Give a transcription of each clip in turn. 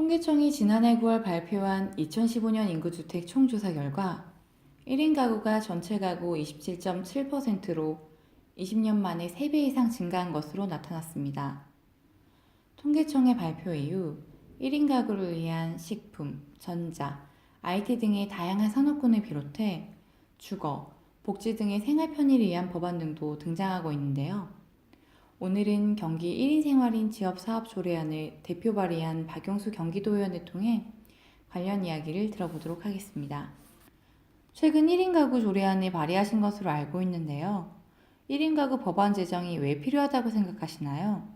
통계청이 지난해 9월 발표한 2015년 인구주택 총조사 결과 1인 가구가 전체 가구 27.7%로 20년 만에 3배 이상 증가한 것으로 나타났습니다. 통계청의 발표 이후 1인 가구를 위한 식품, 전자, IT 등의 다양한 산업군을 비롯해 주거, 복지 등의 생활 편의를 위한 법안 등도 등장하고 있는데요. 오늘은 경기 1인 생활인 지역사업 조례안을 대표 발의한 박용수 경기도의원을 통해 관련 이야기를 들어보도록 하겠습니다. 최근 1인 가구 조례안을 발의하신 것으로 알고 있는데요. 1인 가구 법안 제정이 왜 필요하다고 생각하시나요?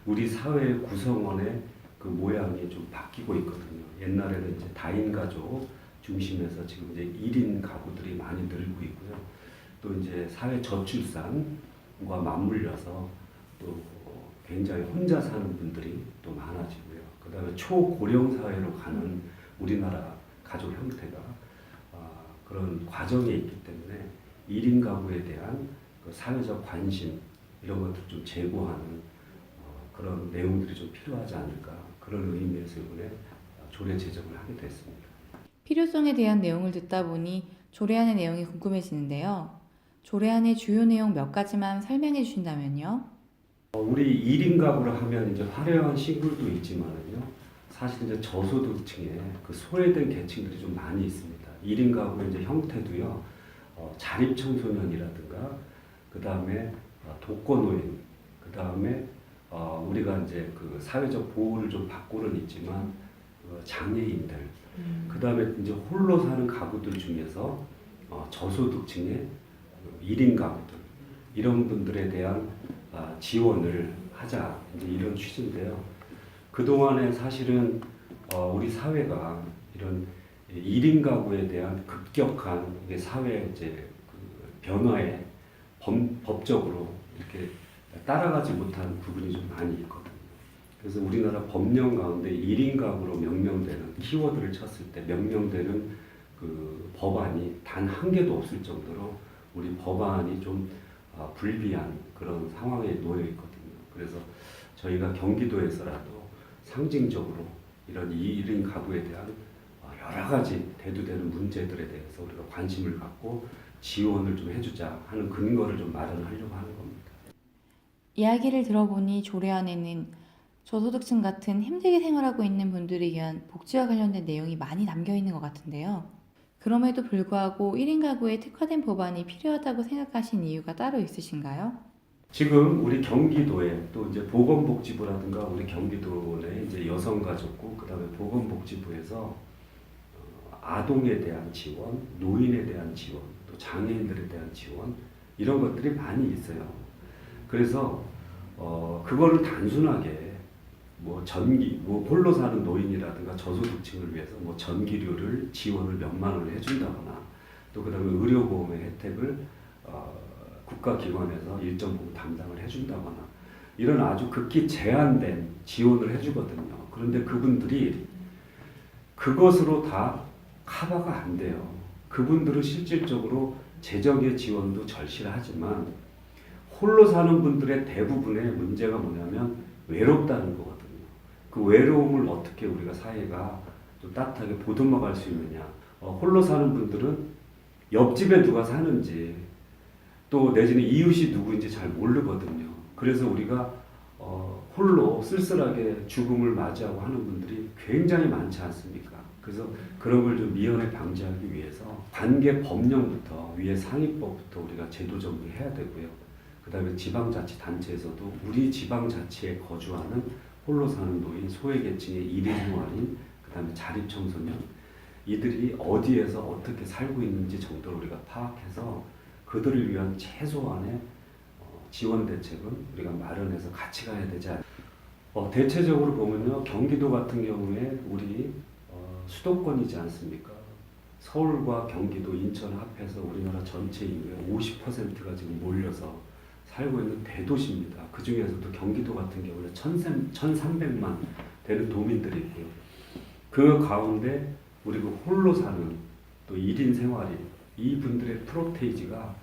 우리 사회 구성원의 그 모양이 좀 바뀌고 있거든요. 옛날에는 이제 다인 가족 중심에서 지금 이제 1인 가구들이 많이 늘고 있고요. 또 이제 사회 저출산과 맞물려서 또 굉장히 혼자 사는 분들이 또 많아지고요. 그다음에 초고령 사회로 가는 우리나라 가족 형태가 그런 과정에 있기 때문에 1인 가구에 대한 그 사회적 관심 이런 것들 좀 제고하는 그런 내용들이 좀 필요하지 않을까, 그런 의미에서 이번에 조례 제정을 하게 됐습니다. 필요성에 대한 내용을 듣다 보니 조례안의 내용이 궁금해지는데요. 조례안의 주요 내용 몇 가지만 설명해 주신다면요. 우리 1인 가구를 하면 이제 화려한 시골도 있지만은요, 사실 이제 저소득층에 그 소외된 계층들이 좀 많이 있습니다. 1인 가구의 이제 형태도요, 자립 청소년이라든가, 그 다음에 독거노인, 그 다음에 우리가 이제 그 사회적 보호를 좀 받고는 있지만 장애인들, 그 다음에 이제 홀로 사는 가구들 중에서 저소득층의 1인 가구들 이런 분들에 대한 지원을 하자, 이제 이런 취지인데요. 그 동안에 사실은 우리 사회가 이런 1인 가구에 대한 급격한 사회 이제 그 변화에 법적으로 이렇게 따라가지 못한 부분이 좀 많이 있거든요. 그래서 우리나라 법령 가운데 1인 가구로 명명되는 키워드를 쳤을 때 명명되는 그 법안이 단 한 개도 없을 정도로 우리 법안이 좀 불비한 그런 상황에 놓여 있거든요. 그래서 저희가 경기도에서라도 상징적으로 이런 1인 가구에 대한 여러 가지 대두되는 문제들에 대해서 우리가 관심을 갖고 지원을 좀 해주자 하는 근거를 좀 마련하려고 하는 겁니다. 이야기를 들어보니 조례안에는 저소득층 같은 힘들게 생활하고 있는 분들을 위한 복지와 관련된 내용이 많이 담겨 있는 것 같은데요. 그럼에도 불구하고 1인 가구에 특화된 법안이 필요하다고 생각하신 이유가 따로 있으신가요? 지금 우리 경기도에 또 이제 보건복지부라든가 우리 경기도 내 이제 여성가족부, 그다음에 보건복지부에서 아동에 대한 지원, 노인에 대한 지원, 또 장애인들에 대한 지원 이런 것들이 많이 있어요. 그래서 그거를 단순하게 뭐 홀로 사는 노인이라든가 저소득층을 위해서 뭐 전기료를 지원을 몇만 원을 해준다거나, 또 그다음에 의료보험의 혜택을 국가기관에서 일정 부분 담당을 해준다거나, 이런 아주 극히 제한된 지원을 해주거든요. 그런데 그분들이 그것으로 다 커버가 안 돼요. 그분들은 실질적으로 재정의 지원도 절실하지만 홀로 사는 분들의 대부분의 문제가 뭐냐면 외롭다는 거거든요. 그 외로움을 어떻게 우리가 사회가 좀 따뜻하게 보듬어 갈 수 있느냐. 홀로 사는 분들은 옆집에 누가 사는지 또 내지는 이웃이 누구인지 잘 모르거든요. 그래서 우리가 홀로 쓸쓸하게 죽음을 맞이하고 하는 분들이 굉장히 많지 않습니까? 그래서 그런 걸 좀 미연에 방지하기 위해서 관계 법령부터 위에 상위법부터 우리가 제도 정비를 해야 되고요. 그 다음에 지방자치단체에서도 우리 지방자치에 거주하는 홀로 사는 노인, 소외계층의 1인 생활인, 그 다음에 자립청소년, 이들이 어디에서 어떻게 살고 있는지 정도를 우리가 파악해서 그들을 위한 최소한의 지원 대책은 우리가 마련해서 같이 가야 되지 않을까. 대체적으로 보면요, 경기도 같은 경우에 우리 수도권이지 않습니까? 서울과 경기도, 인천 합해서 우리나라 전체 인구의 50%가 지금 몰려서 살고 있는 대도시입니다. 그 중에서도 경기도 같은 경우는 1,300만 되는 도민들이 있고요. 그 가운데 우리가 홀로 사는 또 1인 생활인 이분들의 프로테이지가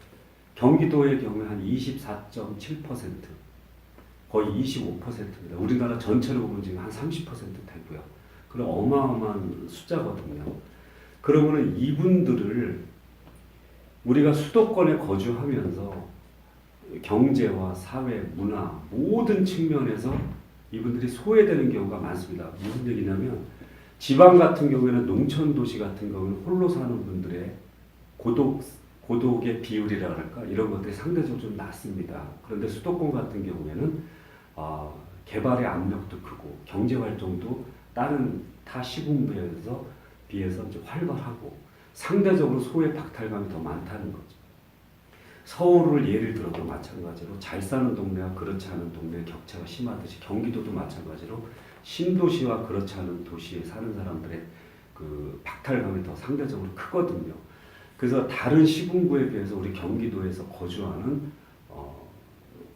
경기도의 경우에 한 24.7%, 거의 25%입니다. 우리나라 전체로 보면 지금 한 30% 되고요. 그런 어마어마한 숫자거든요. 그러면은 이분들을 우리가 수도권에 거주하면서 경제와 사회, 문화 모든 측면에서 이분들이 소외되는 경우가 많습니다. 무슨 얘기냐면 지방 같은 경우에는 농촌 도시 같은 경우는 홀로 사는 분들의 고독의 비율이라 할까 이런 것들이 상대적으로 좀 낮습니다. 그런데 수도권 같은 경우에는 개발의 압력도 크고 경제 활동도 다른 타 시군구에 비해서 이제 활발하고 상대적으로 소외 박탈감이 더 많다는 거죠. 서울을 예를 들어도 마찬가지로 잘 사는 동네와 그렇지 않은 동네의 격차가 심하듯이 경기도도 마찬가지로 신도시와 그렇지 않은 도시에 사는 사람들의 그 박탈감이 더 상대적으로 크거든요. 그래서 다른 시군구에 비해서 우리 경기도에서 거주하는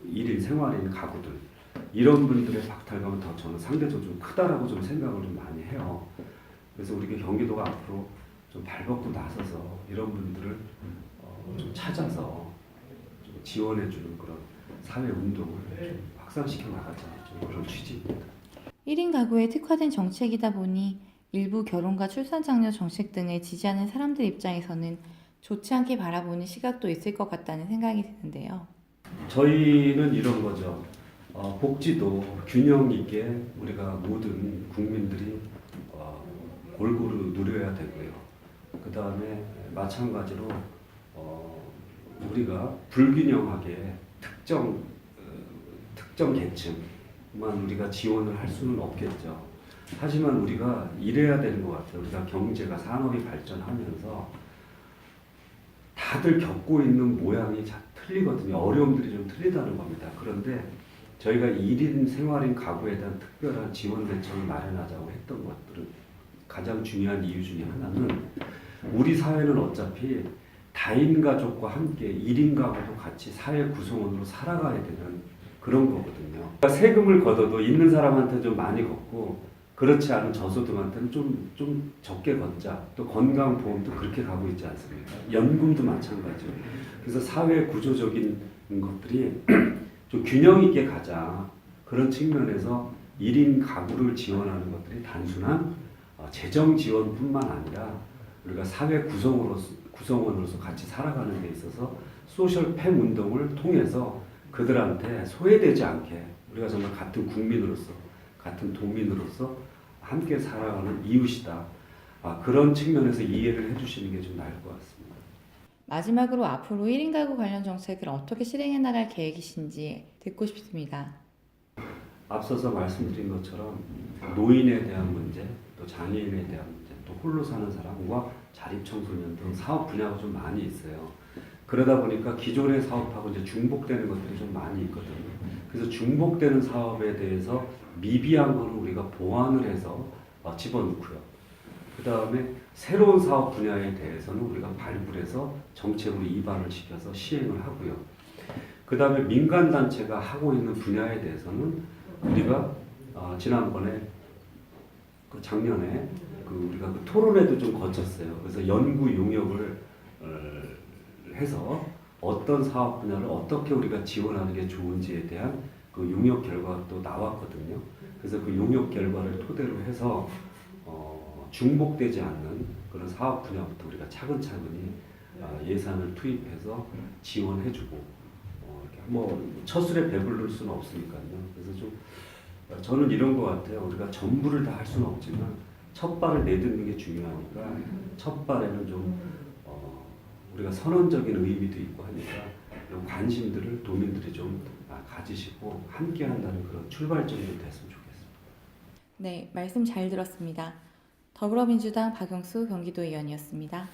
1인 생활인 가구들 이런 분들의 박탈감은 더 저는 상대적으로 좀 크다라고 좀 생각을 좀 많이 해요. 그래서 우리 경기도가 앞으로 좀 발벗고 나서서 이런 분들을 좀 찾아서 좀 지원해주는 그런 사회 운동을 좀 확산시켜 나가자 좀 그런 취지입니다. 1인 가구에 특화된 정책이다 보니 일부 결혼과 출산 장려 정책 등을 지지하는 사람들 입장에서는 좋지 않게 바라보는 시각도 있을 것 같다는 생각이 드는데요. 저희는 이런 거죠. 복지도 균형 있게 우리가 모든 국민들이 골고루 누려야 되고요. 그 다음에 마찬가지로 우리가 불균형하게 특정 계층만 우리가 지원을 할 수는 없겠죠. 하지만 우리가 이래야 되는 것 같아요. 우리가 경제가 산업이 발전하면서 다들 겪고 있는 모양이 틀리거든요. 어려움들이 좀 틀리다는 겁니다. 그런데 저희가 1인 생활인 가구에 대한 특별한 지원 대책을 마련하자고 했던 것들은 가장 중요한 이유 중에 하나는 우리 사회는 어차피 다인 가족과 함께 1인 가구도 같이 사회 구성원으로 살아가야 되는 그런 거거든요. 그러니까 세금을 걷어도 있는 사람한테 좀 많이 걷고 그렇지 않은 저소득한테는 좀 적게 걷자. 또 건강보험도 그렇게 가고 있지 않습니까? 연금도 마찬가지예요. 그래서 사회 구조적인 것들이 좀 균형 있게 가자. 그런 측면에서 1인 가구를 지원하는 것들이 단순한 재정 지원뿐만 아니라 우리가 사회 구성원으로서 같이 살아가는 데 있어서 소셜 팸 운동을 통해서 그들한테 소외되지 않게 우리가 정말 같은 국민으로서 같은 도민으로서 함께 살아가는 이웃이다. 그런 측면에서 이해를 해주시는 게 좀 나을 것 같습니다. 마지막으로 앞으로 1인 가구 관련 정책을 어떻게 실행해 나갈 계획이신지 듣고 싶습니다. 앞서서 말씀드린 것처럼 노인에 대한 문제, 또 장애인에 대한 문제, 또 홀로 사는 사람과 자립청소년 등 사업 분야가 좀 많이 있어요. 그러다 보니까 기존의 사업하고 이제 중복되는 것들이 좀 많이 있거든요. 그래서 중복되는 사업에 대해서 미비한 거는 우리가 보완을 해서 집어넣고요. 그 다음에 새로운 사업 분야에 대해서는 우리가 발굴해서 정책으로 이반을 시켜서 시행을 하고요. 그 다음에 민간단체가 하고 있는 분야에 대해서는 우리가 지난번에 작년에 우리가 토론회도 좀 거쳤어요. 그래서 연구 용역을 해서 어떤 사업 분야를 어떻게 우리가 지원하는 게 좋은지에 대한 그 용역 결과가 또 나왔거든요. 그래서 그 용역 결과를 토대로 해서 중복되지 않는 그런 사업 분야부터 우리가 차근차근히 예산을 투입해서 지원해주고 첫술에 배부를 수는 없으니까요. 그래서 좀 저는 이런 것 같아요. 우리가 전부를 다 할 수는 없지만 첫 발을 내딛는 게 중요하니까 첫 발에는 좀 우리가 선언적인 의미도 있고 하니까 이런 관심들을 도민들이 좀 가지시고 함께 한다는 그런 출발점이 됐으면 좋겠습니다. 네, 말씀 잘 들었습니다. 더불어민주당 박영수 경기도의원이었습니다.